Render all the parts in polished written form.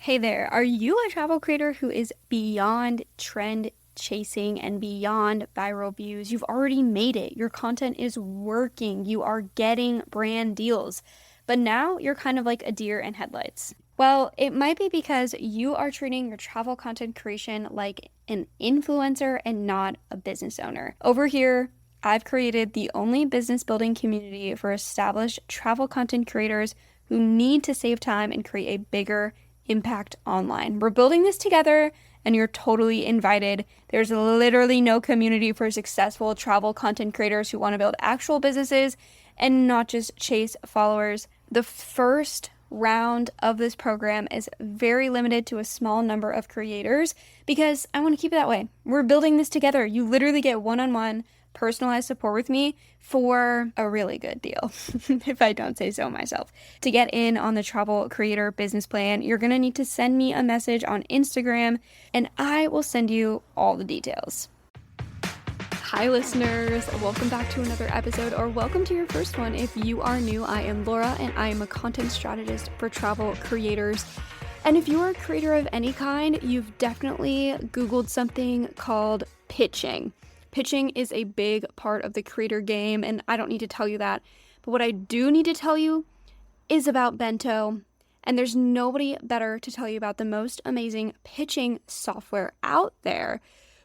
Hey there, are you a travel creator who is beyond trend chasing and beyond viral views? You've already made it. Your content is working. You are getting brand deals. But now you're kind of like a deer in headlights. Well, it might be because you are treating your travel content creation like an influencer and not a business owner. Over here, I've created the only business building community for established travel content creators who need to save time and create a bigger impact online. We're building this together and you're totally invited. There's literally no community for successful travel content creators who want to build actual businesses and not just chase followers. The first round of this program is very limited to a small number of creators because I want to keep it that way. We're building this together. You literally get one-on-one personalized support with me for a really good deal, if I don't say so myself. To get in on the travel creator business plan, you're going to need to send me a message on Instagram and I will send you all the details. Hi listeners, welcome back to another episode, or welcome to your first one. If you are new, I am Laura and I am a content strategist for travel creators. And if you are a creator of any kind, you've definitely Googled something called pitching. Pitching is a big part of the creator game, and I don't need to tell you that. But what I do need to tell you is about Bento. And there's nobody better to tell you about the most amazing pitching software out there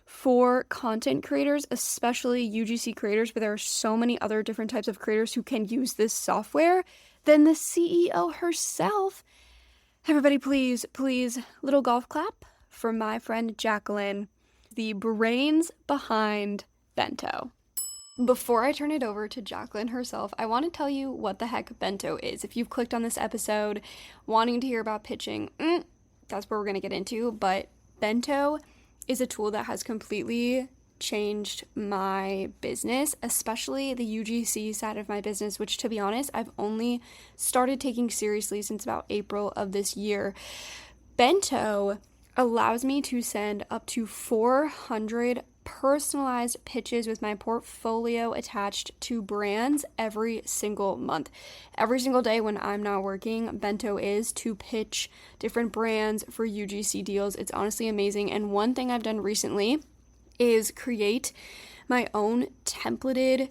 for content creators, especially UGC creators, but there are so many other different types of creators who can use this software than the CEO herself. Everybody, please, little golf clap for my friend Jaclyn, the brains behind Bento. Before I turn it over to Jaclyn herself, I want to tell you what the heck Bento is. If you've clicked on this episode wanting to hear about pitching, that's where we're going to get into, but Bento is a tool that has completely changed my business, especially the UGC side of my business, which, to be honest, I've only started taking seriously since about April of this year. Bento allows me to send up to 400 personalized pitches with my portfolio attached to brands every single month. Every single day when I'm not working, Bento is to pitch different brands for UGC deals. It's honestly amazing. And one thing I've done recently is create my own templated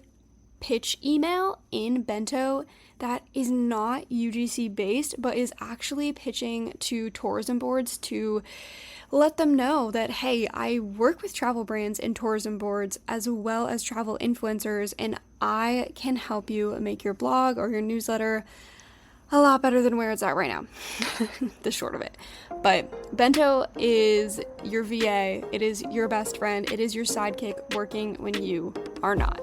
pitch email in Bento that is not UGC based, but is actually pitching to tourism boards to let them know that, hey, I work with travel brands and tourism boards as well as travel influencers, and I can help you make your blog or your newsletter a lot better than where it's at right now. The short of it. But Bento is your VA. It is your best friend. It is your sidekick working when you are not.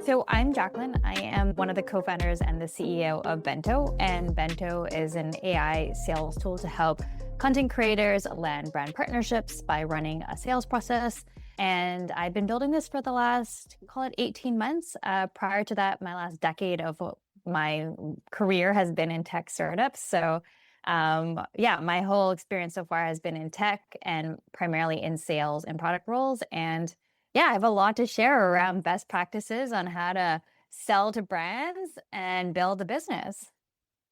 So I'm Jaclyn. I am one of the co-founders and the CEO of Bento, and Bento is an AI sales tool to help content creators land brand partnerships by running a sales process. And I've been building this for the last, call it 18 months. Prior to that, my last decade of my career has been in tech startups. So my whole experience so far has been in tech and primarily in sales and product roles. And I have a lot to share around best practices on how to sell to brands and build a business.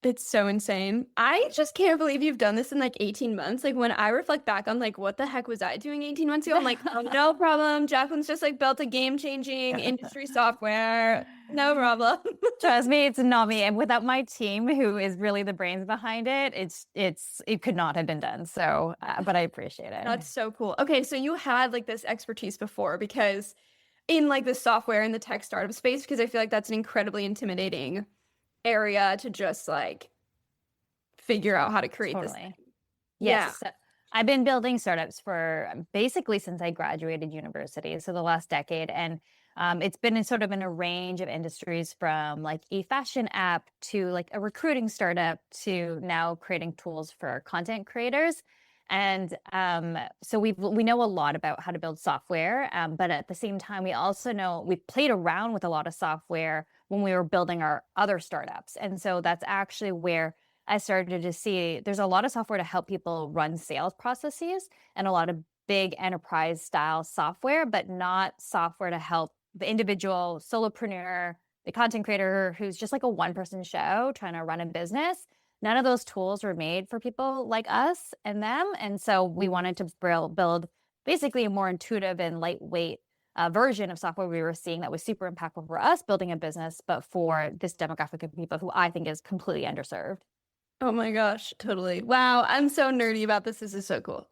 It's so insane. I just can't believe you've done this in like 18 months. Like when I reflect back on like what the heck was I doing 18 months ago? I'm like, oh, no problem. Jaclyn's just like built a game-changing industry software. No problem. Trust me, it's not me. And without my team, who is really the brains behind it, it could not have been done. So, but I appreciate it. That's so cool. Okay, so you had like this expertise before, because in like the software and the tech startup space, because I feel like that's an incredibly intimidating area to just like figure out how to create this thing. Yes. Yeah. I've been building startups for basically since I graduated university, so the last decade. And it's been in a range of industries, from like a fashion app to like a recruiting startup to now creating tools for content creators. And so we know a lot about how to build software, but at the same time, we also know we played around with a lot of software when we were building our other startups. And so that's actually where I started to see there's a lot of software to help people run sales processes and a lot of big enterprise style software, but not software to help the individual solopreneur, the content creator who's just like a one-person show trying to run a business. none of those tools were made for people like us and them. And so we wanted to build basically a more intuitive and lightweight version of software we were seeing that was super impactful for us building a business, but for this demographic of people who I think is completely underserved. Oh my gosh, totally. Wow, I'm so nerdy about this. This is so cool.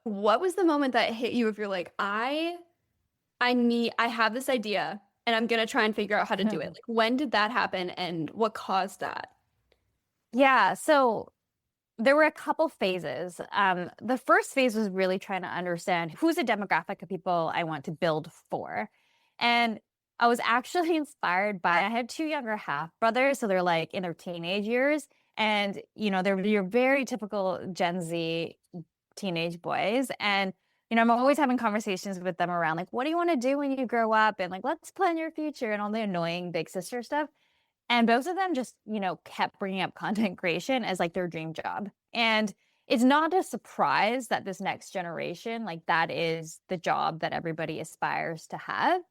What was the moment that hit you if you're like, I have this idea and I'm gonna try and figure out how to do it. Like, when did that happen and what caused that? Yeah, so there were a couple phases. The first phase was really trying to understand who's a demographic of people I want to build for. And I was actually inspired by, I had two younger half brothers, so they're like in their teenage years. And, they're your very typical Gen Z teenage boys. And, I'm always having conversations with them around like, what do you want to do when you grow up? And like, let's plan your future and all the annoying big sister stuff. And both of them just, kept bringing up content creation as like their dream job. And it's not a surprise that this next generation, like that is the job that everybody aspires to have.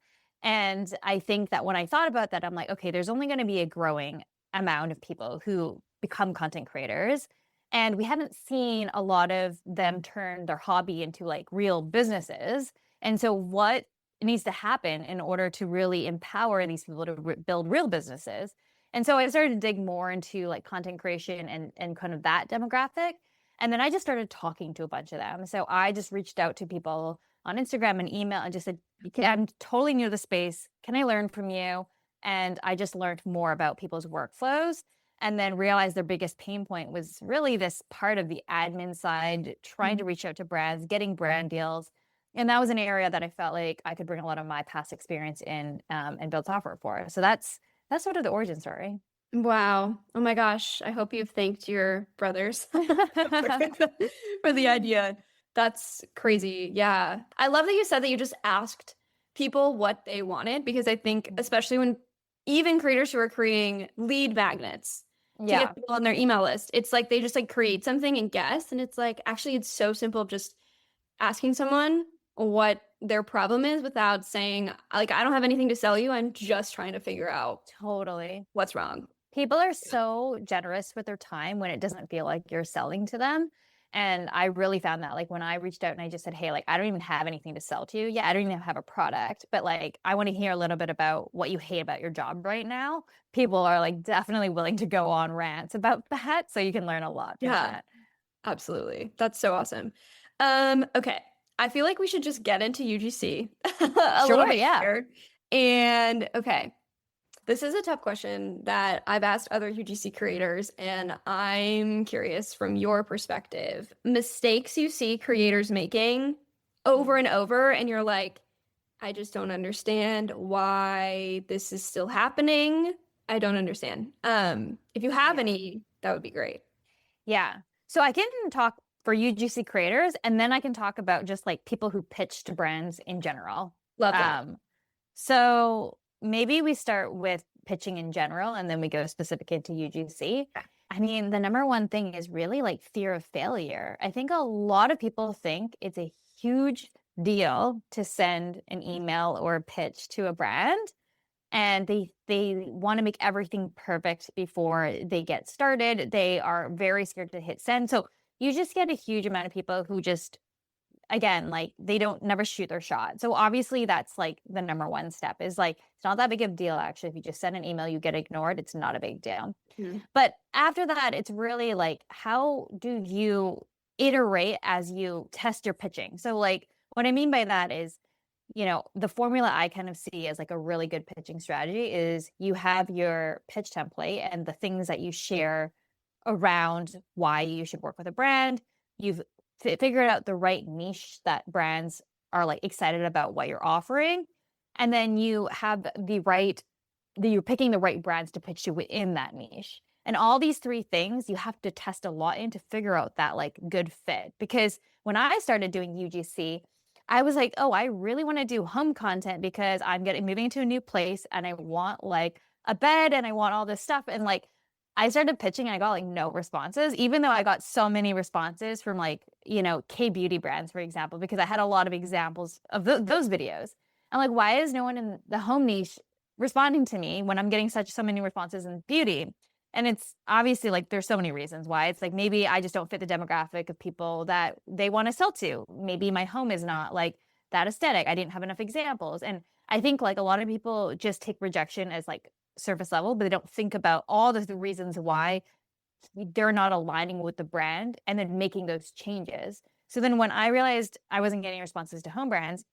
And I think that when I thought about that, I'm like, okay, there's only going to be a growing amount of people who become content creators. And we haven't seen a lot of them turn their hobby into like real businesses. And so what needs to happen in order to really empower these people to build real businesses? And so I started to dig more into like content creation and kind of that demographic. And then I just started talking to a bunch of them. So I just reached out to people on Instagram and email and just said, I'm totally new to the space. Can I learn from you? And I just learned more about people's workflows and then realized their biggest pain point was really this part of the admin side, trying to reach out to brands, getting brand deals. And that was an area that I felt like I could bring a lot of my past experience in and build software for. So that's sort of the origin story. Wow. Oh my gosh. I hope you've thanked your brothers for the idea. That's crazy. Yeah. I love that you said that you just asked people what they wanted because I think, especially when even creators who are creating lead magnets to Yeah, get people on their email list, it's like they just like create something and guess. And it's like, actually, it's so simple just asking someone what their problem is without saying, like, I don't have anything to sell you. I'm just trying to figure out totally. what's wrong. People are so generous with their time when it doesn't feel like you're selling to them. And I really found that like when I reached out and I just said, hey, like, I don't even have anything to sell to you. Yeah, I don't even have a product, but like, I want to hear a little bit about what you hate about your job right now. People are like definitely willing to go on rants about that. So you can learn a lot from Yeah, that. absolutely. That's so awesome. Okay. I feel like we should just get into UGC a little Sure. bit Yeah. here. And okay, this is a tough question that I've asked other UGC creators, and I'm curious from your perspective. Mistakes you see creators making over and over, and you're like, I just don't understand why this is still happening. I don't understand. If you have Yeah. any, that would be great. Yeah. So I can talk for UGC creators, and then I can talk about just like people who pitch to brands in general. Love that. So maybe we start with pitching in general, and then we go specific into UGC. I mean, the number one thing is really like fear of failure. I think a lot of people think it's a huge deal to send an email or a pitch to a brand and they want to make everything perfect before they get started. They are very scared to hit send. So you just get a huge amount of people who just again, like they don't never shoot their shot. So obviously that's like the number one step is like it's not that big of a deal actually. If you just send an email, you get ignored, it's not a big deal. Mhm. But after that, it's really like how do you iterate as you test your pitching? So like what I mean by that is the formula I kind of see as like a really good pitching strategy is you have your pitch template and the things that you share around why you should work with a brand. You've figured out the right niche that brands are like excited about what you're offering. And then you have you're picking the right brands to pitch to within that niche. And all these three things you have to test a lot in to figure out that like good fit. Because when I started doing UGC, I was like, oh, I really want to do home content because I'm moving to a new place and I want like a bed and I want all this stuff. And like I started pitching and I got like no responses, even though I got so many responses from like, K beauty brands, for example, because I had a lot of examples of those videos. I'm like, why is no one in the home niche responding to me when I'm getting so many responses in beauty? And it's obviously like there's so many reasons why. It's like maybe I just don't fit the demographic of people that they want to sell to. Maybe my home is not like that aesthetic. I didn't have enough examples. And I think like a lot of people just take rejection as like surface level, but they don't think about all the reasons why they're not aligning with the brand and then making those changes. So then when I realized I wasn't getting responses to home brands,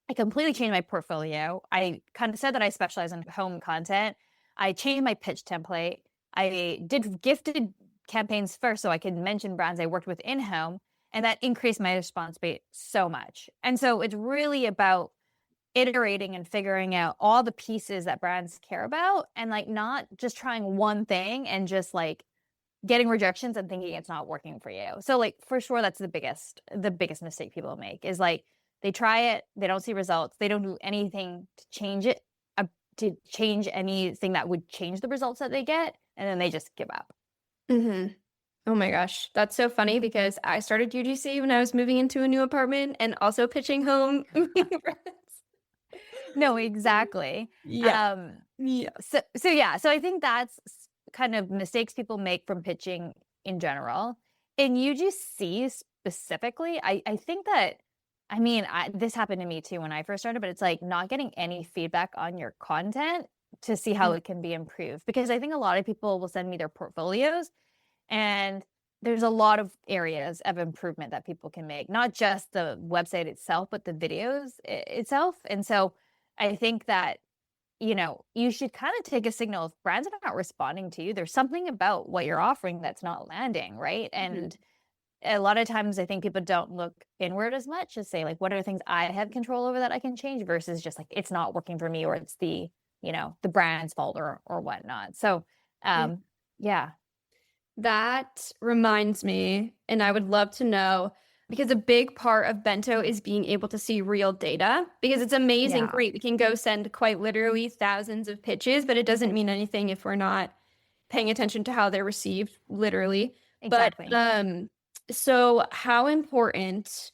I completely changed my portfolio. I kind of said that I specialize in home content. I changed my pitch template. I did gifted campaigns first so I could mention brands I worked with in home, and that increased my response rate so much. And so it's really about iterating and figuring out all the pieces that brands care about and like not just trying one thing and just like getting rejections and thinking it's not working for you. So like for sure that's the biggest mistake people make is like they try it, they don't see results, they don't do anything to change it, to change anything that would change the results that they get, and then they just give up. Mm-hmm. Oh my gosh, that's so funny because I started UGC when I was moving into a new apartment and also pitching home. No, exactly. Yeah. Um, Yeah. so yeah, so I think that's kind of mistakes people make from pitching in general. In UGC specifically, I think that I mean, this happened to me too when I first started, but it's like not getting any feedback on your content to see how Mm. it can be improved. Because I think a lot of people will send me their portfolios and there's a lot of areas of improvement that people can make, not just the website itself, but the videos itself. And so I think that, you should kind of take a signal if brands are not responding to you. There's something about what you're offering that's not landing, right? Mhm. And a lot of times I think people don't look inward as much as say, like, what are the things I have control over that I can change versus just like it's not working for me or it's the brand's fault or whatnot. So Yeah. yeah. That reminds me, and I would love to know because a big part of Bento is being able to see real data because it's amazing. Yeah, Great. We can go send quite literally thousands of pitches, but it doesn't mean anything if we're not paying attention to how they're received, literally. But exactly. so how important,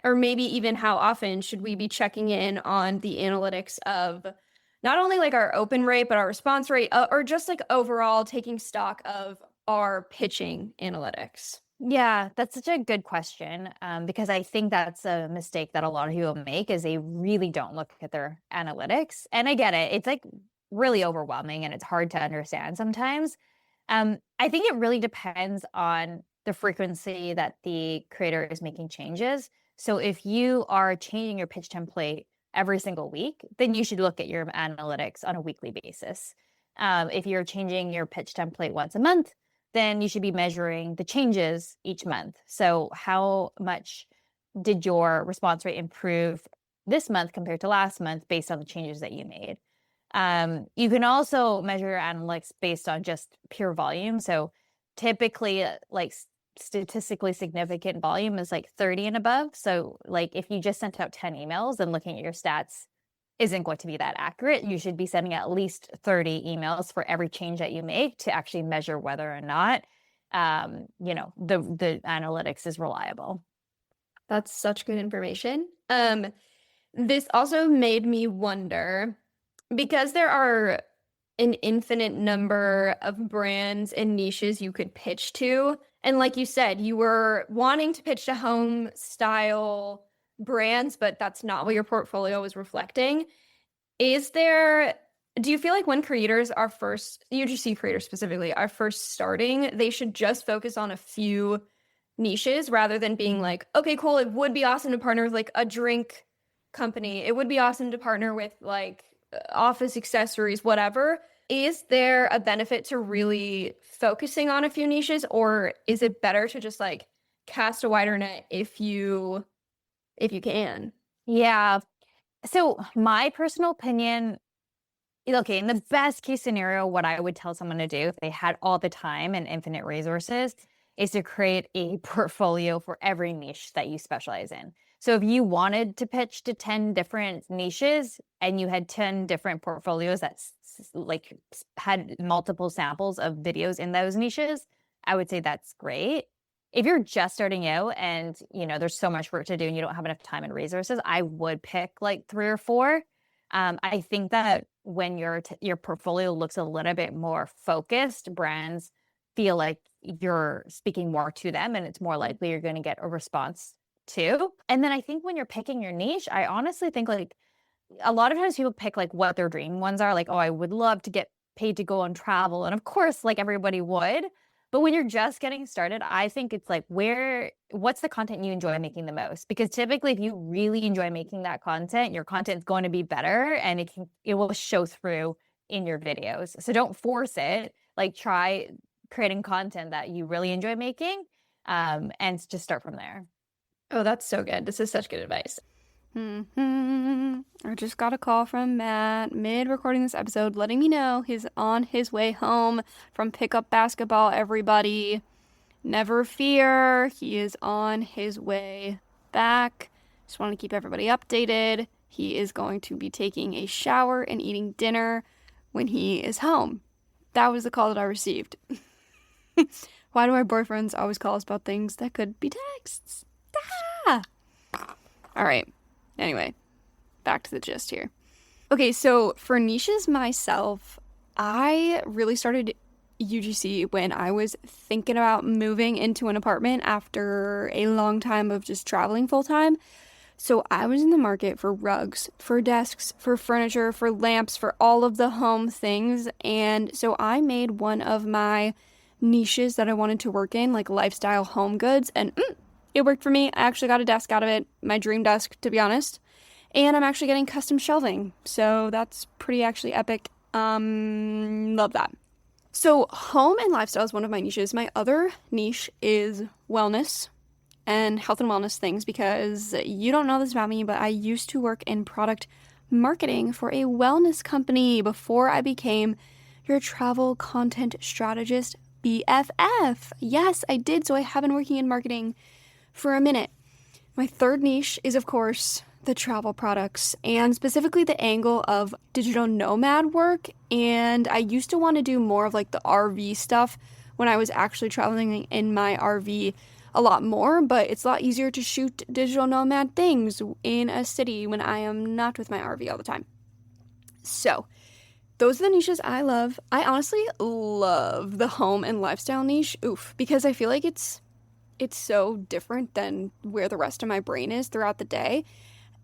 or maybe even how often should we be checking in on the analytics of not only like our open rate, but our response rate, or just like overall taking stock of our pitching analytics? Yeah, that's such a good question, because I think that's a mistake that a lot of people make is they really don't look at their analytics. And I get it. It's like really overwhelming and it's hard to understand sometimes. I think it really depends on the frequency that the creator is making changes. So if you are changing your pitch template every single week, then you should look at your analytics on a weekly basis. If you're changing your pitch template once a month, then you should be measuring the changes each month. So how much did your response rate improve this month compared to last month based on the changes that you made? You can also measure your analytics based on just pure volume. So typically, like statistically significant volume is like 30 and above. So, like, if you just sent out 10 emails, then looking at your stats isn't going to be that accurate. You should be sending at least 30 emails for every change that you make to actually measure whether or not, the analytics is reliable. That's such good information. This also made me wonder because there are an infinite number of brands and niches you could pitch to. And like you said, you were wanting to pitch to home style brands, but that's not what your portfolio was reflecting. Is there, do you feel like when creators are first, UGC creators specifically, are first starting, they should just focus on a few niches rather than being like, okay, cool, it would be awesome to partner with like a drink company. It would be awesome to partner with like office accessories, whatever. Is there a benefit to really focusing on a few niches, or is it better to just like cast a wider net if you can? Yeah. So, my personal opinion, okay, in the best case scenario, what I would tell someone to do if they had all the time and infinite resources is to create a portfolio for every niche that you specialize in. So if you wanted to pitch to 10 different niches and you had 10 different portfolios that had multiple samples of videos in those niches, I would say that's great. If you're just starting out and, there's so much work to do and you don't have enough time and resources, I would pick like 3 or 4. I think that when your portfolio looks a little bit more focused, brands feel like you're speaking more to them, and it's more likely you're going to get a response too. And then I think when you're picking your niche, I honestly think like a lot of times people pick like what their dream ones are, like, oh, I would love to get paid to go on travel. And of course, like everybody would. But when you're just getting started, I think it's like what's the content you enjoy making the most? Because typically if you really enjoy making that content, your content is going to be better and it will show through in your videos. So don't force it. Like try creating content that you really enjoy making, and just start from there. Oh, that's so good. This is such good advice. I just got a call from Matt mid recording this episode letting me know he's on his way home from pickup basketball, everybody. Never fear, he is on his way back. Just want to keep everybody updated. He is going to be taking a shower and eating dinner when he is home. That was the call that I received. Why do our boyfriends always call us about things that could be texts? Ah! All right. Anyway, back to the gist here. Okay, so for niches myself, I really started UGC when I was thinking about moving into an apartment after a long time of just traveling full time. So I was in the market for rugs, for desks, for furniture, for lamps, for all of the home things. And so I made one of my niches that I wanted to work in, like lifestyle home goods, and it worked for me. I actually got a desk out of it, my dream desk, to be honest. And I'm actually getting custom shelving, so that's pretty actually epic. Love that. So home and lifestyle is one of my niches. My other niche is wellness and health and wellness things, because you don't know this about me, but I used to work in product marketing for a wellness company before I became your travel content strategist BFF. Yes, I did. So I have been working in marketing for a minute. My third niche is, of course, the travel products, and specifically the angle of digital nomad work. And I used to want to do more of like the RV stuff when I was actually traveling in my RV a lot more, but it's a lot easier to shoot digital nomad things in a city when I am not with my RV all the time. So those are the niches I love. I honestly love the home and lifestyle niche, because I feel like it's so different than where the rest of my brain is throughout the day.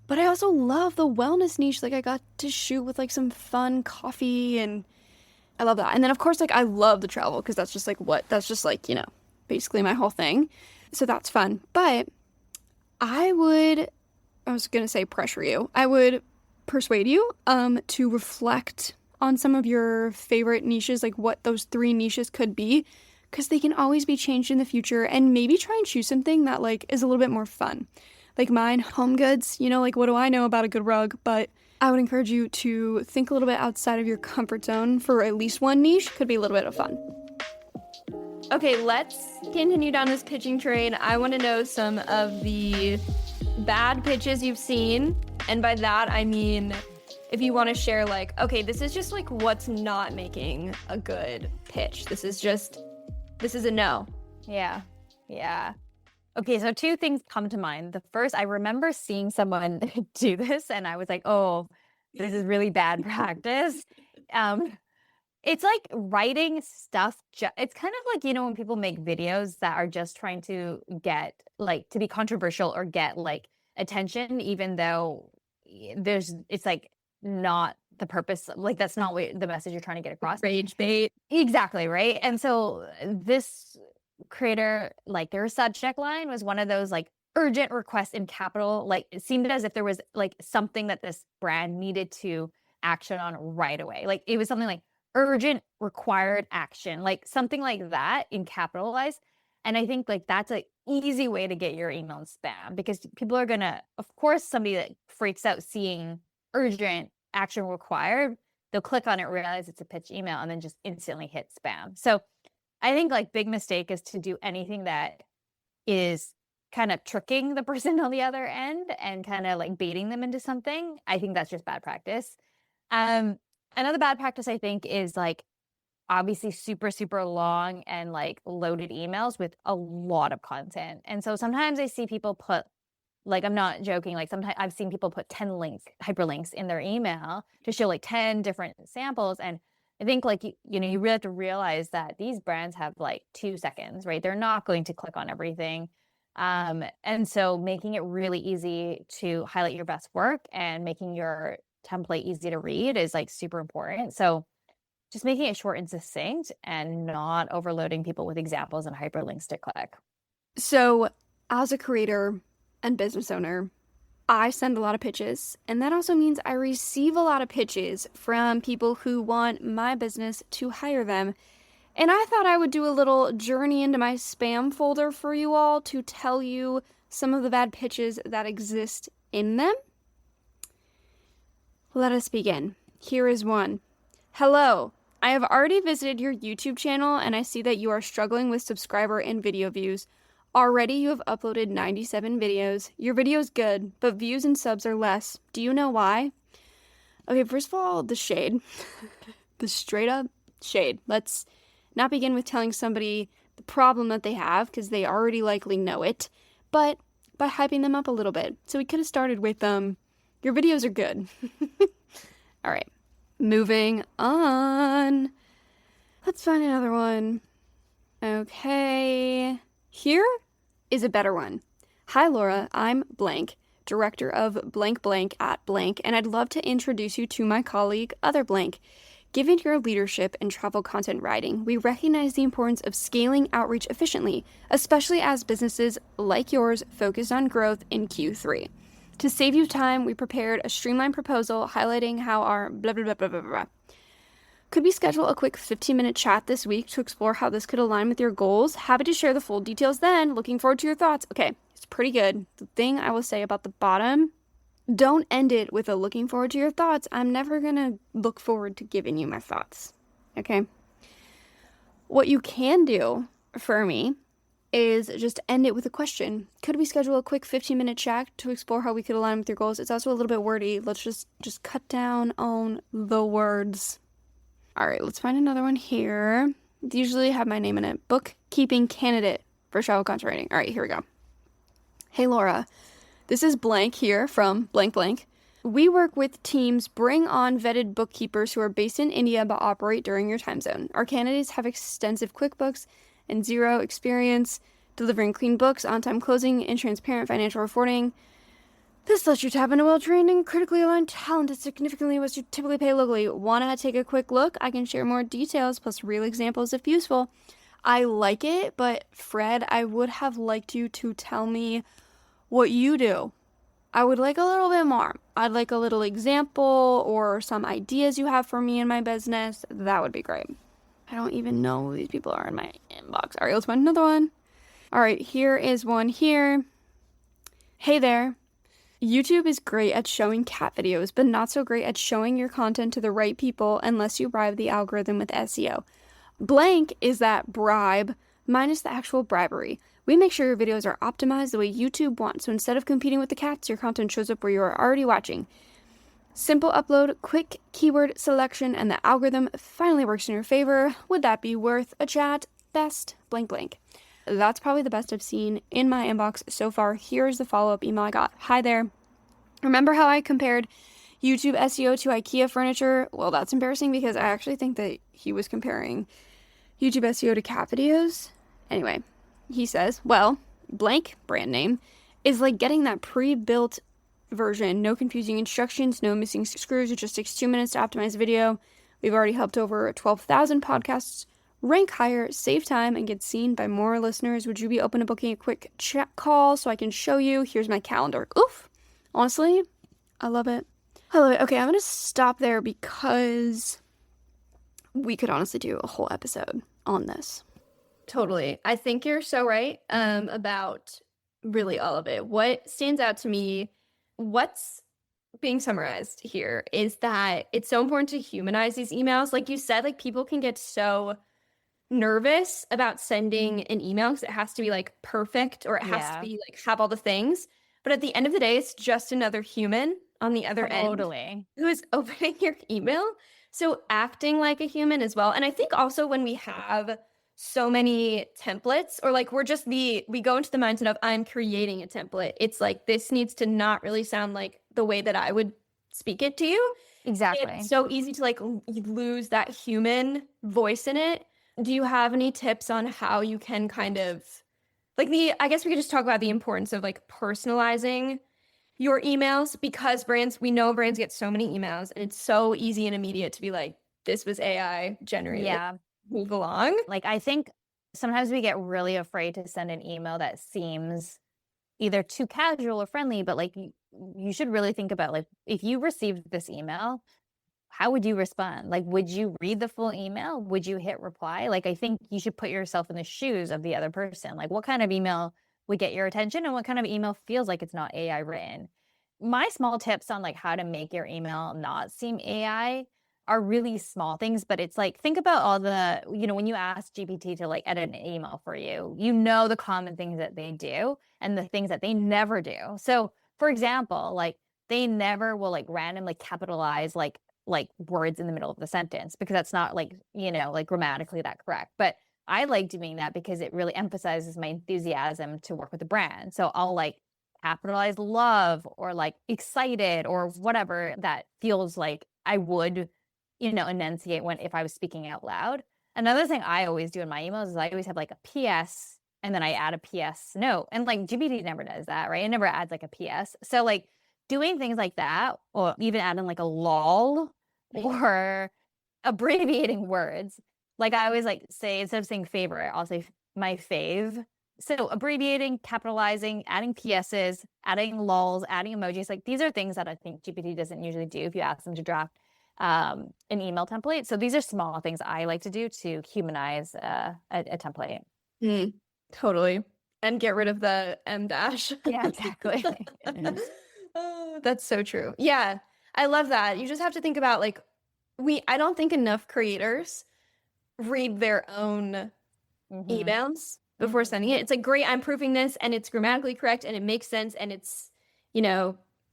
But I also love the wellness niche. Like I got to shoot with like some fun coffee, and I love that. And then of course, like I love the travel, because that's just like, basically my whole thing. So that's fun. But I was going to say pressure you. I would persuade you to reflect on some of your favorite niches, like what those 3 niches could be, because they can always be changed in the future, and maybe try and choose something that like is a little bit more fun. Like mine, home goods, like what do I know about a good rug? But I would encourage you to think a little bit outside of your comfort zone for at least one niche. Could be a little bit of fun. Okay, let's continue down this pitching train. I want to know some of the bad pitches you've seen. And by that, I mean, if you want to share like, okay, this is just like what's not making a good pitch. This is a no. Yeah. Okay, so 2 things come to mind. The first, I remember seeing someone do this and I was like, oh, this is really bad practice. It's like writing stuff. It's kind of like, when people make videos that are just trying to get like to be controversial or get like attention, even though it's like not the purpose, like that's not what the message you're trying to get across. Rage bait. Exactly, right? And so this creator, like their subject line was one of those like urgent requests in capital. Like it seemed as if there was like something that this brand needed to action on right away. Like it was something like urgent required action, like something like that in capitalized. And I think like that's an easy way to get your email in spam, because people are gonna, of course, somebody that freaks out seeing urgent action required, they'll click on it, realize it's a pitch email, and then just instantly hit spam. So I think like big mistake is to do anything that is kind of tricking the person on the other end and kind of like baiting them into something. I think that's just bad practice. Another bad practice I think is like obviously super, super long and like loaded emails with a lot of content. And so sometimes I see people put Like, I'm not joking. Like, sometimes I've seen people put 10 hyperlinks in their email to show like 10 different samples. And I think like, you really have to realize that these brands have like 2 seconds, right? They're not going to click on everything. And so making it really easy to highlight your best work and making your template easy to read is like super important. So just making it short and succinct and not overloading people with examples and hyperlinks to click. So, as a creator and business owner, I send a lot of pitches, and that also means I receive a lot of pitches from people who want my business to hire them. And I thought I would do a little journey into my spam folder for you all to tell you some of the bad pitches that exist in them. Let us begin. Here is one. Hello, I have already visited your YouTube channel and I see that you are struggling with subscriber and video views. Already you have uploaded 97 videos. Your video is good, but views and subs are less. Do you know why? Okay, first of all, the shade. The straight up shade. Let's not begin with telling somebody the problem that they have, because they already likely know it, but by hyping them up a little bit. So we could have started with, your videos are good. All right, moving on. Let's find another one. Okay, here is a better one. Hi, Laura, I'm blank, director of blank blank at blank, and I'd love to introduce you to my colleague, other blank. Given your leadership in travel content writing, we recognize the importance of scaling outreach efficiently, especially as businesses like yours focus on growth in Q3. To save you time, we prepared a streamlined proposal highlighting how our blah, blah, blah, blah, blah, blah. Could we schedule a quick 15-minute chat this week to explore how this could align with your goals? Happy to share the full details then. Looking forward to your thoughts. Okay, it's pretty good. The thing I will say about the bottom, don't end it with a looking forward to your thoughts. I'm never going to look forward to giving you my thoughts. Okay? What you can do for me is just end it with a question. Could we schedule a quick 15-minute chat to explore how we could align with your goals? It's also a little bit wordy. Let's just cut down on the words. All right, let's find another one here. They usually have my name in it. Bookkeeping candidate for travel content writing. All right, here we go. Hey, Laura. This is blank here from blank blank. We work with teams bring on vetted bookkeepers who are based in India but operate during your time zone. Our candidates have extensive QuickBooks and zero experience delivering clean books, on-time closing, and transparent financial reporting. This lets you tap into well-trained and critically aligned talent at significantly what you typically pay locally. Want to take a quick look? I can share more details plus real examples if useful. I like it, but Fred, I would have liked you to tell me what you do. I would like a little bit more. I'd like a little example or some ideas you have for me in my business. That would be great. I don't even know who these people are in my inbox. All right, let's find another one. All right, here is one here. Hey there. YouTube is great at showing cat videos, but not so great at showing your content to the right people unless you bribe the algorithm with SEO. Blank is that bribe minus the actual bribery. We make sure your videos are optimized the way YouTube wants, so instead of competing with the cats, your content shows up where you are already watching. Simple upload, quick keyword selection, and the algorithm finally works in your favor. Would that be worth a chat? Best blank blank. That's probably the best I've seen in my inbox so far. Here's the follow-up email I got. Hi there. Remember how I compared YouTube SEO to IKEA furniture? Well, that's embarrassing because I actually think that he was comparing YouTube SEO to cat videos. Anyway, he says, well, blank brand name is like getting that pre-built version. No confusing instructions, no missing screws. It just takes 2 minutes to optimize video. We've already helped over 12,000 podcasts rank higher, save time, and get seen by more listeners. Would you be open to booking a quick chat call so I can show you? Here's my calendar. Oof. Honestly, I love it. I love it. Okay, I'm going to stop there because we could honestly do a whole episode on this. Totally. I think you're so right about really all of it. What stands out to me, what's being summarized here is that it's so important to humanize these emails. Like you said, like people can get so nervous about sending an email because it has to be like perfect or it has to be like have all the things. But at the end of the day, it's just another human on the other end who is opening your email. So acting like a human as well. And I think also when we have so many templates, or like we go into the mindset of I'm creating a template. It's like, this needs to not really sound like the way that I would speak it to you. Exactly. It's so easy to like lose that human voice in it. Do you have any tips on how you can kind of like I guess we could just talk about the importance of like personalizing your emails, because we know brands get so many emails and it's so easy and immediate to be like, this was AI generated. Yeah. Move along. Like, I think sometimes we get really afraid to send an email that seems either too casual or friendly, but like you should really think about, like, if you received this email, how would you respond? Like, would you read the full email? Would you hit reply? Like, I think you should put yourself in the shoes of the other person. Like, what kind of email would get your attention and what kind of email feels like it's not AI written? My small tips on like how to make your email not seem AI are really small things, but it's like, think about all the, when you ask GPT to like edit an email for you, the common things that they do and the things that they never do. So for example, like they never will like randomly capitalize like words in the middle of the sentence, because that's not like, like grammatically that correct. But I like doing that because it really emphasizes my enthusiasm to work with the brand. So I'll like capitalize love or like excited or whatever that feels like I would, enunciate if I was speaking out loud. Another thing I always do in my emails is I always have like a PS and then I add a PS note. And like GPT never does that, right? It never adds like a PS. So like doing things like that, or even adding like a lol or abbreviating words. Like I always like say, instead of saying favorite, I'll say my fave. So abbreviating, capitalizing, adding PSs, adding lols, adding emojis, like these are things that I think GPT doesn't usually do if you ask them to draft an email template. So these are small things I like to do to humanize a template. Totally. And get rid of the M dash. Yeah, exactly. Oh, that's so true. Yeah, I love that. You just have to think about like, I don't think enough creators read their own emails before sending it. It's like, great, I'm proofing this and it's grammatically correct and it makes sense and it's,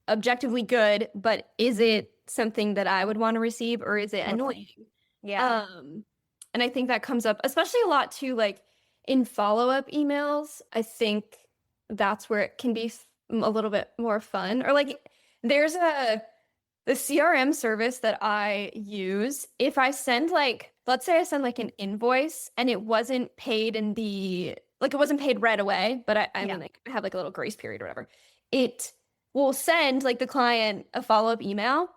objectively good, but is it something that I would want to receive, or is it annoying? Yeah. And I think that comes up especially a lot too, like in follow-up emails. I think that's where it can be a little bit more fun. Or like there's the CRM service that I use. If I send like, let's say I send like an invoice and it wasn't paid it wasn't paid right away, but I mean like I have like a little grace period or whatever, it will send like the client a follow-up email.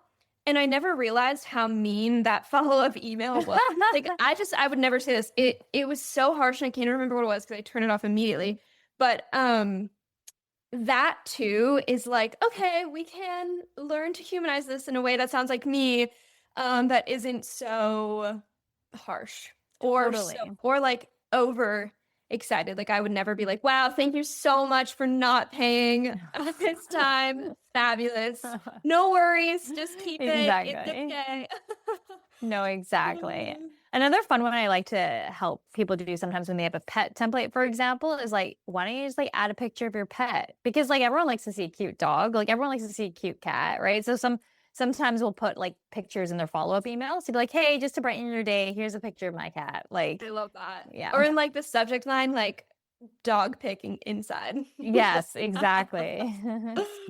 And I never realized how mean that follow-up email was. Like I would never say this. It was so harsh and I can't remember what it was because I turned it off immediately. But that too is like, okay, we can learn to humanize this in a way that sounds like me, that isn't so harsh or or like over excited. Like I would never be like, wow, thank you so much for not paying at this time. Fabulous. No worries. Just keep it. It's okay. No, exactly. Another fun one I like to help people do sometimes when they have a pet template, for example, is like, why don't you just like add a picture of your pet? Because like everyone likes to see a cute dog. Like everyone likes to see a cute cat, right? So sometimes we'll put like pictures in their follow-up emails to be like, hey, just to brighten your day, here's a picture of my cat. Like, I love that. Yeah. Or in like the subject line, like dog picking inside. Yes, exactly.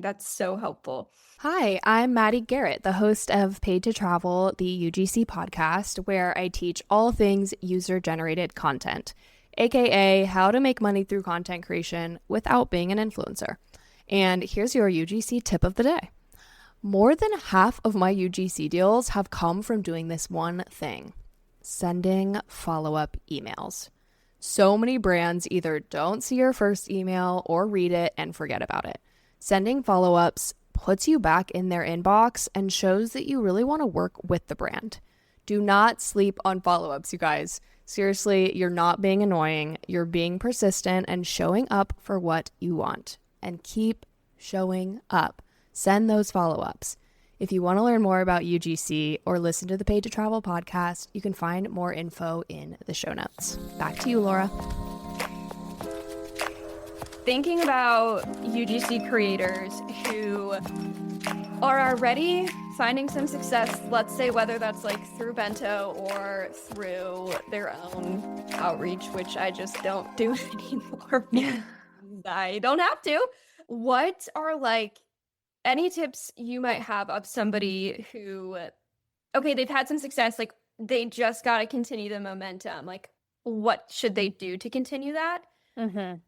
That's so helpful. Hi, I'm Maddie Garrett, the host of Paid to Travel, the UGC podcast, where I teach all things user-generated content, aka how to make money through content creation without being an influencer. And here's your UGC tip of the day. More than half of my UGC deals have come from doing this one thing: sending follow-up emails. So many brands either don't see your first email or read it and forget about it. Sending follow-ups puts you back in their inbox and shows that you really want to work with the brand. Do not sleep on follow-ups, you guys. Seriously, you're not being annoying. You're being persistent and showing up for what you want. And keep showing up. Send those follow-ups. If you want to learn more about UGC or listen to the Paid to Travel podcast, you can find more info in the show notes. Back to you, Laura. Thinking about UGC creators who are already finding some success, let's say whether that's like through Bento or through their own outreach, which I just don't do anymore because I don't have to. What are like any tips you might have of somebody who, okay, they've had some success, like they just got to continue the momentum. Like, what should they do to continue that? I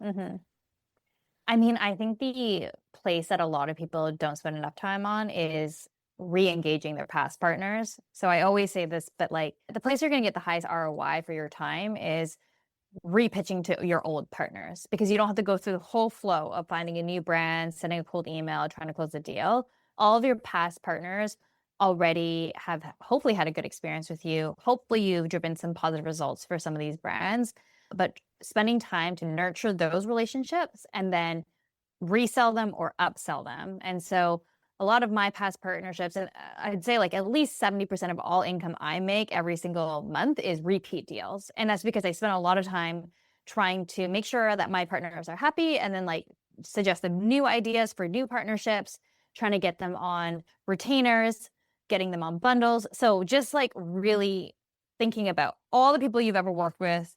mean, I think the place that a lot of people don't spend enough time on is re-engaging their past partners. So I always say this, but like the place you're going to get the highest ROI for your time is repitching to your old partners, because you don't have to go through the whole flow of finding a new brand, sending a cold email, trying to close a deal. All of your past partners already have hopefully had a good experience with you. Hopefully you've driven some positive results for some of these brands, but spending time to nurture those relationships and then resell them or upsell them. And so a lot of my past partnerships, and I'd say like at least 70% of all income I make every single month is repeat deals. And that's because I spend a lot of time trying to make sure that my partners are happy and then like suggest them new ideas for new partnerships, trying to get them on retainers, getting them on bundles. So just like really thinking about all the people you've ever worked with,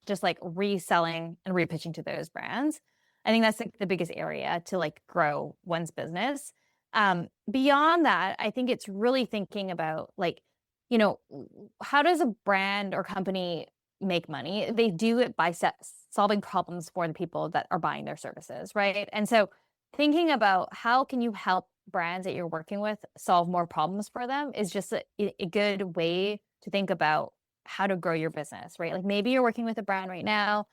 just like reselling and repitching to those brands. I think that's like the biggest area to like grow one's business. Beyond that, I think it's really thinking about like, you know, how does a brand or company make money? They do it by solving problems for the people that are buying their services, right? And so thinking about how can you help brands that you're working with solve more problems for them is just a good way to think about how to grow your business, right? Like maybe you're working with a brand right now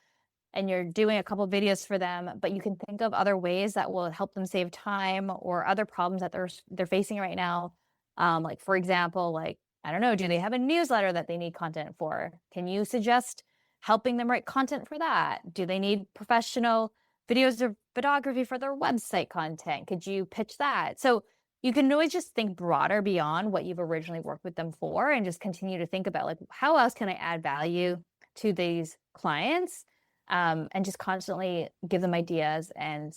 and you're doing a couple videos for them, but you can think of other ways that will help them save time or other problems that they're facing right now. Like for example, like, I don't know, do they have a newsletter that they need content for? Can you suggest helping them write content for that? Do they need professional videos or photography for their website content? Could you pitch that? So you can always just think broader beyond what you've originally worked with them for and just continue to think about like, how else can I add value to these clients? And just constantly give them ideas and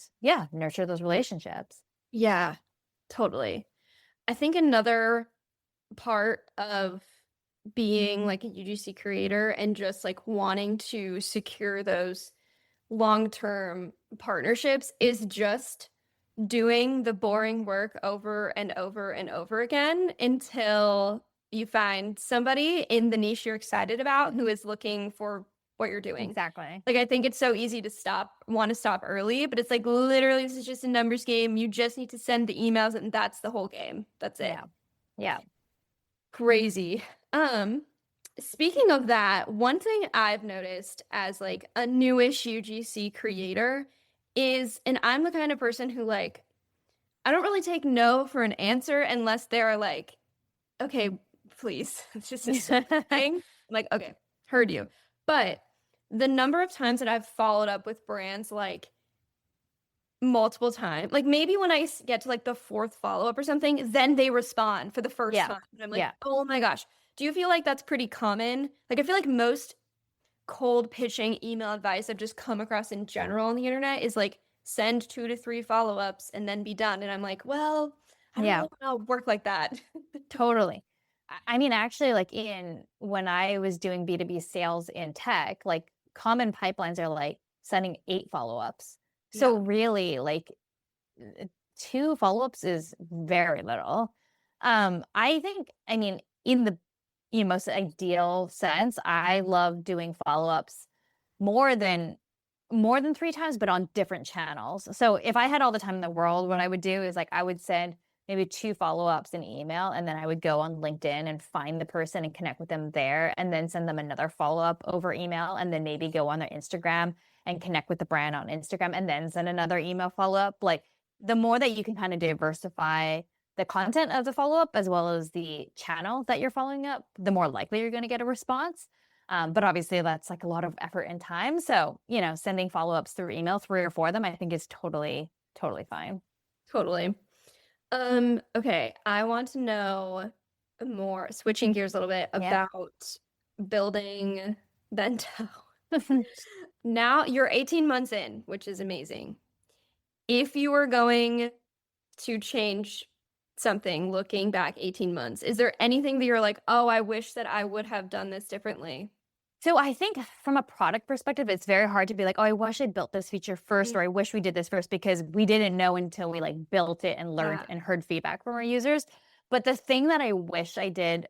nurture those relationships. Yeah, totally. I think another part of being like a UGC creator and just like wanting to secure those long-term partnerships is just doing the boring work over and over and over again until you find somebody in the niche you're excited about who is looking for what you're doing. Exactly. Like, I think it's so easy to want to stop early, but it's like literally this is just a numbers game. You just need to send the emails and that's the whole game. That's it. Yeah. Crazy. Speaking of that, one thing I've noticed as like a newish UGC creator is, and I'm the kind of person who like, I don't really take no for an answer unless they're like, okay, please, it's just a thing. I'm like, okay, heard you. But the number of times that I've followed up with brands like multiple times, like maybe when I get to like the fourth follow-up or something, then they respond for the first time. And I'm like, oh my gosh. Do you feel like that's pretty common? Like, I feel like most cold pitching email advice I've just come across in general on the internet is like, send 2 to 3 follow-ups and then be done. And I'm like, well, I don't know if I'll work like that. Totally. I mean, actually, like when I was doing B2B sales in tech, like common pipelines are like sending 8 follow-ups. So really like 2 follow-ups is very little. I think, I mean, in the most ideal sense, I love doing follow-ups more than 3 times, but on different channels. So if I had all the time in the world, what I would do is like I would send maybe 2 follow-ups in email, and then I would go on LinkedIn and find the person and connect with them there, and then send them another follow-up over email, and then maybe go on their Instagram and connect with the brand on Instagram, and then send another email follow-up. Like the more that you can kind of diversify the content of the follow-up as well as the channel that you're following up, the more likely you're going to get a response. But obviously that's like a lot of effort and time. So, sending follow-ups through email, 3 or 4 of them, I think is totally, totally fine. Totally. Okay. I want to know more, switching gears a little bit, about building Bento. Now you're 18 months in, which is amazing. If you were going to change something looking back 18 months? Is there anything that you're like, oh, I wish that I would have done this differently? So I think from a product perspective, it's very hard to be like, oh, I wish I built this feature first, or I wish we did this first, because we didn't know until we like built it and learned and heard feedback from our users. But the thing that I wish I did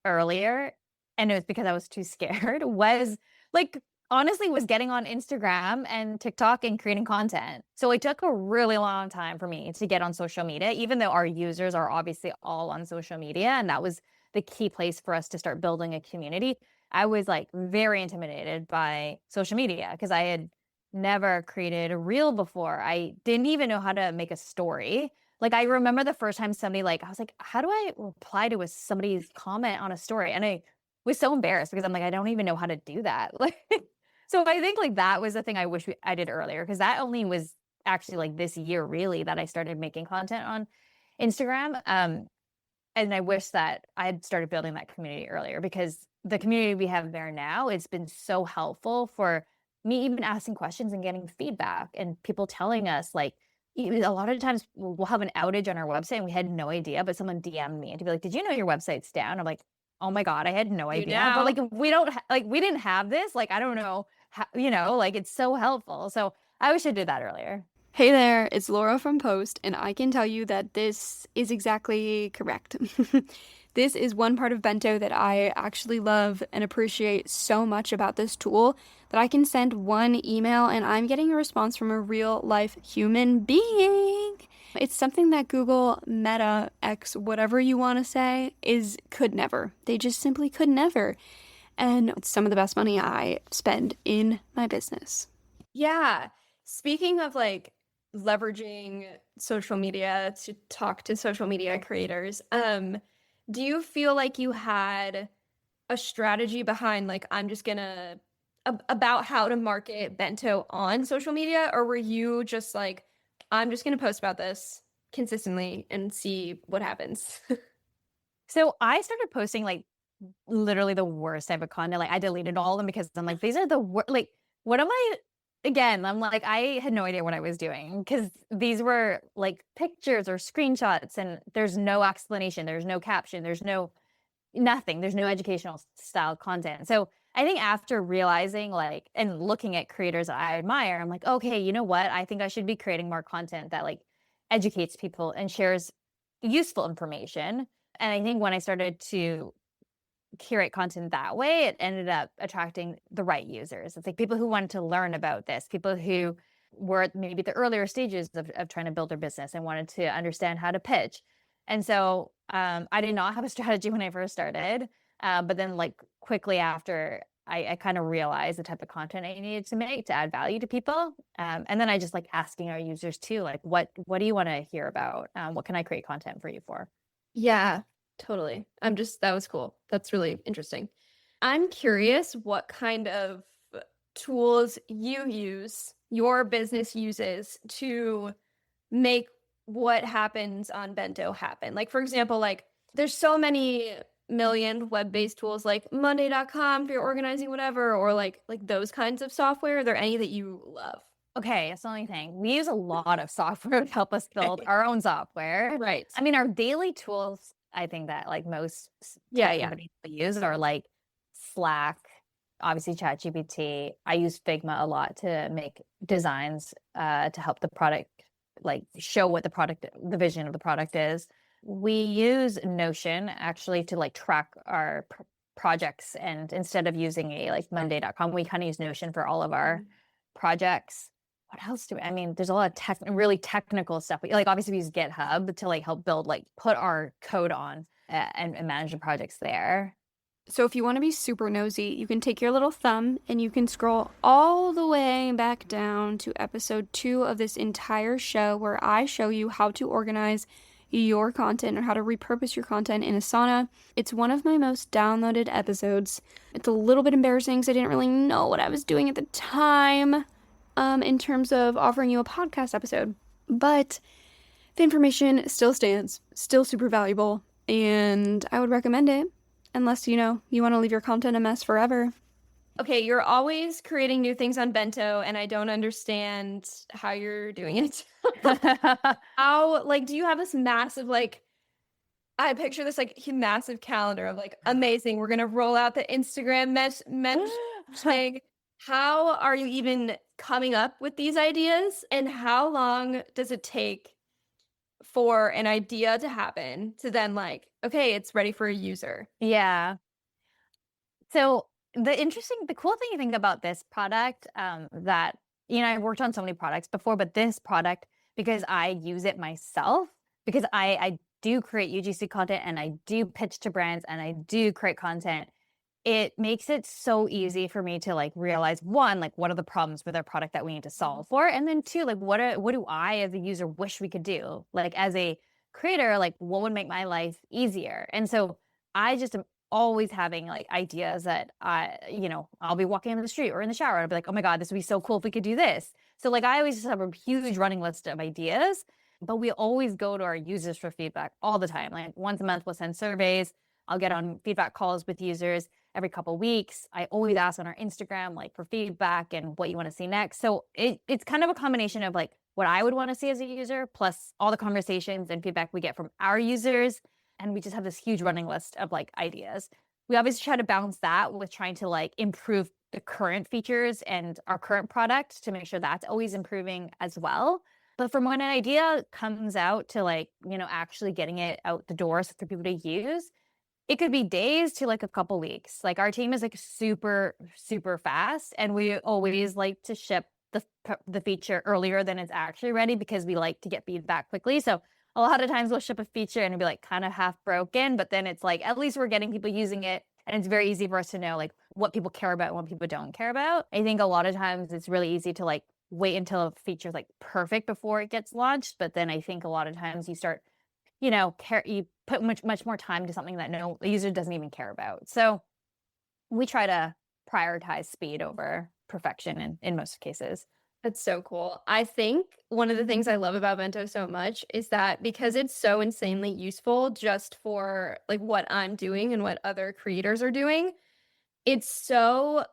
earlier, and it was because I was too scared, was like, honestly, was getting on Instagram and TikTok and creating content. So it took a really long time for me to get on social media, even though our users are obviously all on social media. And that was the key place for us to start building a community. I was like very intimidated by social media because I had never created a reel before. I didn't even know how to make a story. Like, I remember the first time somebody, like, I was like, how do I reply to somebody's comment on a story? And I was so embarrassed because I'm like, I don't even know how to do that. Like, so I think like that was the thing I wish I did earlier, because that only was actually like this year really that I started making content on Instagram. And I wish that I had started building that community earlier, because the community we have there now, it's been so helpful for me even asking questions and getting feedback, and people telling us like, a lot of times we'll have an outage on our website and we had no idea, but someone DM'd me and to be like, did you know your website's down? I'm like, oh my God, I had no idea. But like, if we don't like, we didn't have this, like, I don't know how, like, it's so helpful. So I wish I did that earlier. Hey there, it's Laura from Post, and I can tell you that this is exactly correct. This is one part of Bento that I actually love and appreciate so much about this tool, that I can send one email and I'm getting a response from a real life human being. It's something that Google, Meta, X, whatever you want to say, could never. They just simply could never. And it's some of the best money I spend in my business. Yeah. Speaking of like leveraging social media to talk to social media creators, do you feel like you had a strategy behind like, I'm just gonna about how to market Bento on social media, or were you just like, I'm just gonna post about this consistently and see what happens? So I started posting like literally the worst type of content. Like, I deleted all of them because I'm like, these are the worst. Like, what am I? Again, I'm like, I had no idea what I was doing, because these were like pictures or screenshots, and there's no explanation, there's no caption, there's nothing, there's no educational style content. So I think after realizing like and looking at creators that I admire, I'm like, okay, you know what? I think I should be creating more content that like educates people and shares useful information. And I think when I started to curate content that way, it ended up attracting the right users. It's like people who wanted to learn about this, people who were at maybe the earlier stages of trying to build their business and wanted to understand how to pitch. And so I did not have a strategy when I first started, but then like quickly after, I kind of realized the type of content I needed to make to add value to people. And then I just like asking our users too, like, what do you want to hear about? What can I create content for you for? Yeah, totally. That was cool. That's really interesting. I'm curious what kind of tools your business uses to make what happens on Bento happen. Like, for example, like there's so many million web-based tools like Monday.com for your organizing whatever, or like those kinds of software. Are there any that you love? Okay, that's the only thing. We use a lot of software to help us build our own software. Right. I mean, our daily tools, I think that like most companies use are like Slack, obviously ChatGPT. I use Figma a lot to make designs to help the product, like show what the vision of the product is. We use Notion actually to like track our projects, and instead of using a like Monday.com, we kind of use Notion for all of our projects. What else I mean, there's a lot of really technical stuff. Like, obviously we use GitHub to like help build, like put our code on and manage the projects there. So if you want to be super nosy, you can take your little thumb and you can scroll all the way back down to episode 2 of this entire show, where I show you how to organize your content or how to repurpose your content in Asana. It's one of my most downloaded episodes. It's a little bit embarrassing because I didn't really know what I was doing at the time in terms of offering you a podcast episode. But the information still stands, still super valuable, and I would recommend it. Unless, you want to leave your content a mess forever. Okay, you're always creating new things on Bento, and I don't understand how you're doing it. How, like, do you have this massive, like, I picture this like massive calendar of like, amazing. We're gonna roll out the Instagram messaging. How are you even coming up with these ideas, and how long does it take for an idea to happen to then like, okay, it's ready for a user? Yeah. So the cool thing you think about this product, that, I've worked on so many products before, but this product, because I use it myself, because I do create UGC content and I do pitch to brands and I do create content, it makes it so easy for me to like realize, one, like what are the problems with our product that we need to solve for, and then two, like what do I as a user wish we could do, like as a creator, like what would make my life easier. And so I just am always having like ideas that I'll be walking in the street or in the shower and I'll be like, oh my God, this would be so cool if we could do this. So like I always just have a huge running list of ideas, but we always go to our users for feedback all the time. Like once a month we'll send surveys. I'll get on feedback calls with users every couple of weeks. I always ask on our Instagram like for feedback and what you want to see next. So it's kind of a combination of like what I would want to see as a user, plus all the conversations and feedback we get from our users. And we just have this huge running list of like ideas. We obviously try to balance that with trying to like improve the current features and our current product to make sure that's always improving as well. But from when an idea comes out to like, actually getting it out the door for people to use, it could be days to like a couple weeks. Like our team is like super, super fast, and we always like to ship the feature earlier than it's actually ready because we like to get feedback quickly. So a lot of times we'll ship a feature and it'll be like kind of half broken, but then it's like at least we're getting people using it, and it's very easy for us to know like what people care about and what people don't care about. I think a lot of times it's really easy to like wait until a feature is like perfect before it gets launched, but then I think a lot of times you start you put much more time to something that the user doesn't even care about. So we try to prioritize speed over perfection in most cases. That's so cool. I think one of the things I love about Bento so much is that because it's so insanely useful just for like what I'm doing and what other creators are doing, it's so,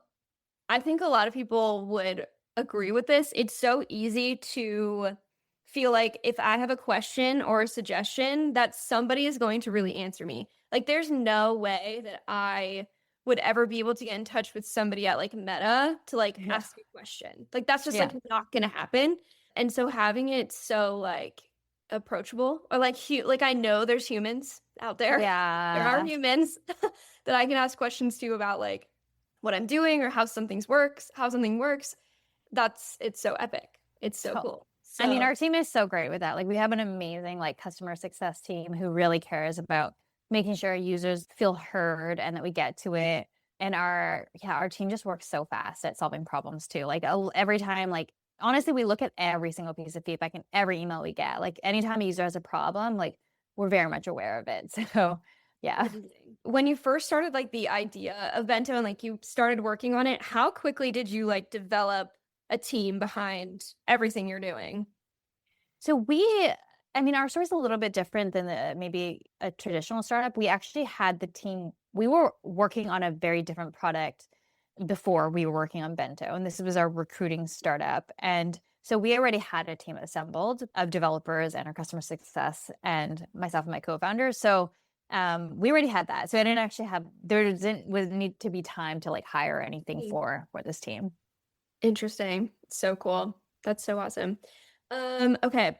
I think a lot of people would agree with this. It's so easy to feel like if I have a question or a suggestion that somebody is going to really answer me. Like there's no way that I would ever be able to get in touch with somebody at like Meta to like ask a question. Like that's just like not going to happen. And so having it so like approachable, or like like I know there's humans out there. Yeah. There are humans that I can ask questions to about like what I'm doing or how something works. It's so epic. It's so cool. I mean, our team is so great with that. Like we have an amazing like customer success team who really cares about making sure our users feel heard and that we get to it. And our team just works so fast at solving problems too. Like every time, like honestly, we look at every single piece of feedback and every email we get. Like anytime a user has a problem, like we're very much aware of it. So yeah. When you first started like the idea of Bento and like you started working on it, how quickly did you like develop a team behind everything you're doing? So our story is a little bit different than maybe a traditional startup. We actually had the team, we were working on a very different product before we were working on Bento, and this was our recruiting startup. And so we already had a team assembled of developers and our customer success and myself and my co-founder. So we already had that. So I didn't actually would need to be time to like hire anything for this team. Interesting. So cool. That's so awesome. Okay.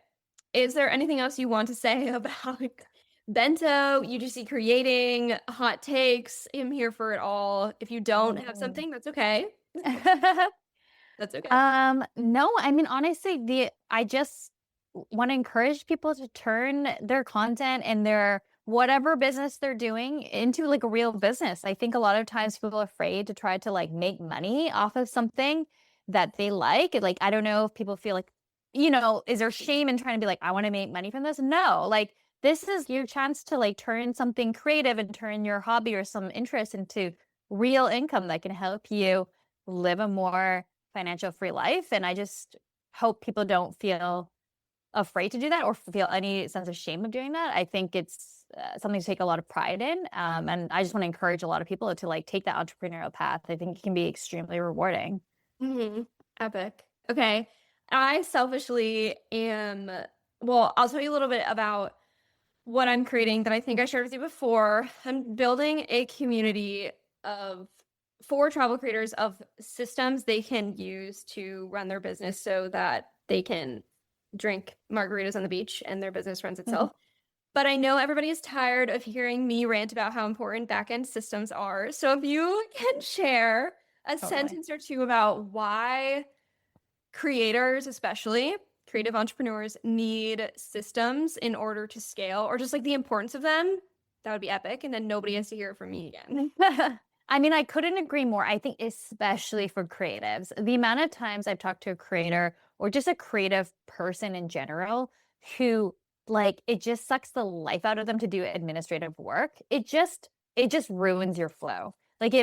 Is there anything else you want to say about Bento, UGC creating, hot takes? I'm here for it all. If you don't have something, that's okay. That's okay. No, I mean, honestly, I just want to encourage people to turn their content and their whatever business they're doing into like a real business. I think a lot of times people are afraid to try to like make money off of something that they like. Like, I don't know if people feel like, is there shame in trying to be like, I want to make money from this? No, like this is your chance to like turn something creative and turn your hobby or some interest into real income that can help you live a more financial free life. And I just hope people don't feel afraid to do that or feel any sense of shame of doing that. I think it's something to take a lot of pride in. And I just want to encourage a lot of people to like take that entrepreneurial path. I think it can be extremely rewarding. Mm-hmm. Epic. Okay. I selfishly am, well, I'll tell you a little bit about what I'm creating that I think I shared with you before. I'm building a community for travel creators of systems they can use to run their business so that they can drink margaritas on the beach and their business runs itself. But I know everybody is tired of hearing me rant about how important back-end systems are. So if you can share a sentence or two about why creators, especially creative entrepreneurs, need systems in order to scale, or just like the importance of them, that would be epic. And then nobody has to hear it from me again. I mean, I couldn't agree more. I think especially for creatives, the amount of times I've talked to a creator or just a creative person in general who like it just sucks the life out of them to do administrative work. It just ruins your flow. Like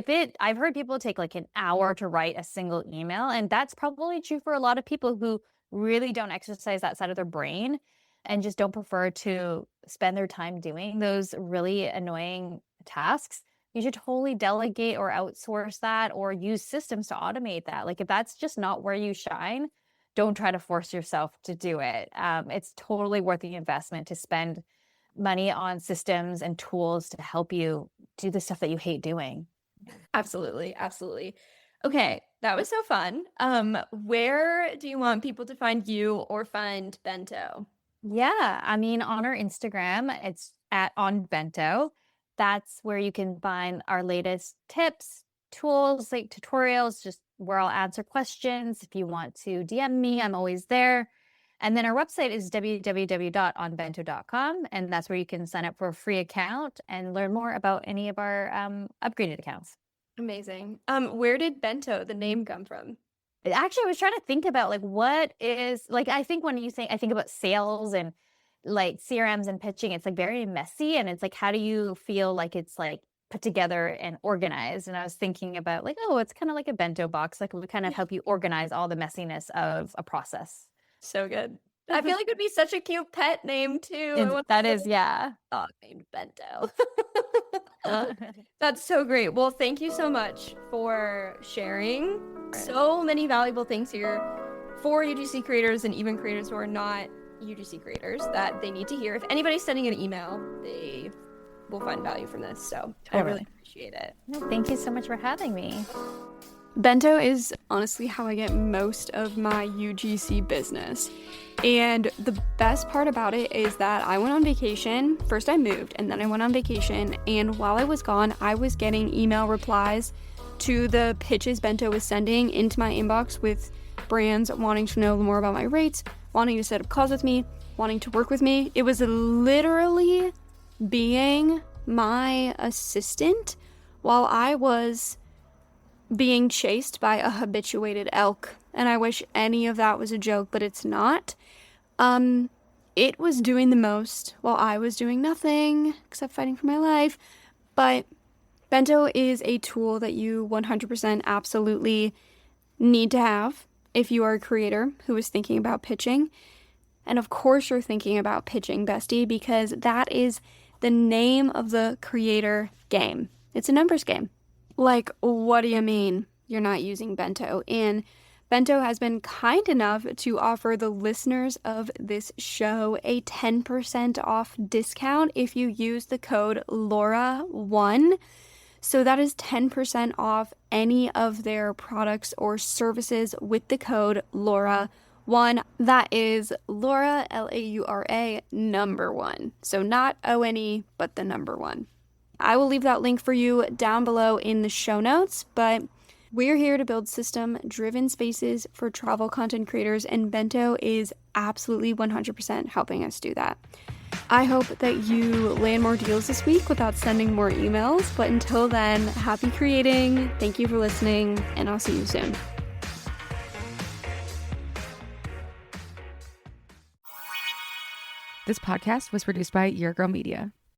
I've heard people take like an hour to write a single email, and that's probably true for a lot of people who really don't exercise that side of their brain and just don't prefer to spend their time doing those really annoying tasks. You should totally delegate or outsource that or use systems to automate that. Like if that's just not where you shine, don't try to force yourself to do it. It's totally worth the investment to spend money on systems and tools to help you do the stuff that you hate doing. Absolutely. Absolutely. Okay. That was so fun. Where do you want people to find you or find Bento? Yeah. I mean, on our Instagram, it's at OnBento. That's where you can find our latest tips, tools, like tutorials, just where I'll answer questions. If you want to DM me, I'm always there. And then our website is www.onbento.com. And that's where you can sign up for a free account and learn more about any of our upgraded accounts. Amazing. Where did Bento, the name, come from? Actually, I was trying to think about like what is like, I think when you say, I think about sales and like CRMs and pitching, it's like very messy. And it's like, how do you feel like it's like put together and organized? And I was thinking about like, oh, it's kind of like a bento box. Like we kind of help you organize all the messiness of a process. So good. I feel like it would be such a cute pet name too. That is, yeah. Dog named Bento. That's so great. Well, thank you so much for sharing so many valuable things here for UGC creators and even creators who are not UGC creators that they need to hear. If anybody's sending an email, they will find value from this. So I really appreciate it. Thank you so much for having me. Bento is honestly how I get most of my UGC business. And the best part about it is that I went on vacation. First I moved and then I went on vacation. And while I was gone, I was getting email replies to the pitches Bento was sending into my inbox with brands wanting to know more about my rates, wanting to set up calls with me, wanting to work with me. It was literally being my assistant while I was being chased by a habituated elk. And I wish any of that was a joke, but it's not. It was doing the most while I was doing nothing except fighting for my life. But Bento is a tool that you 100% absolutely need to have if you are a creator who is thinking about pitching. And of course you're thinking about pitching, bestie, because that is the name of the creator game. It's a numbers game. Like, what do you mean you're not using Bento? And Bento has been kind enough to offer the listeners of this show a 10% off discount if you use the code Laura1. So that is 10% off any of their products or services with the code Laura1. That is Laura, Laura, number 1. So not O-N-E, but the number 1. I will leave that link for you down below in the show notes, but we're here to build system-driven spaces for travel content creators, and Bento is absolutely 100% helping us do that. I hope that you land more deals this week without sending more emails, but until then, happy creating, thank you for listening, and I'll see you soon. This podcast was produced by Your Girl Media.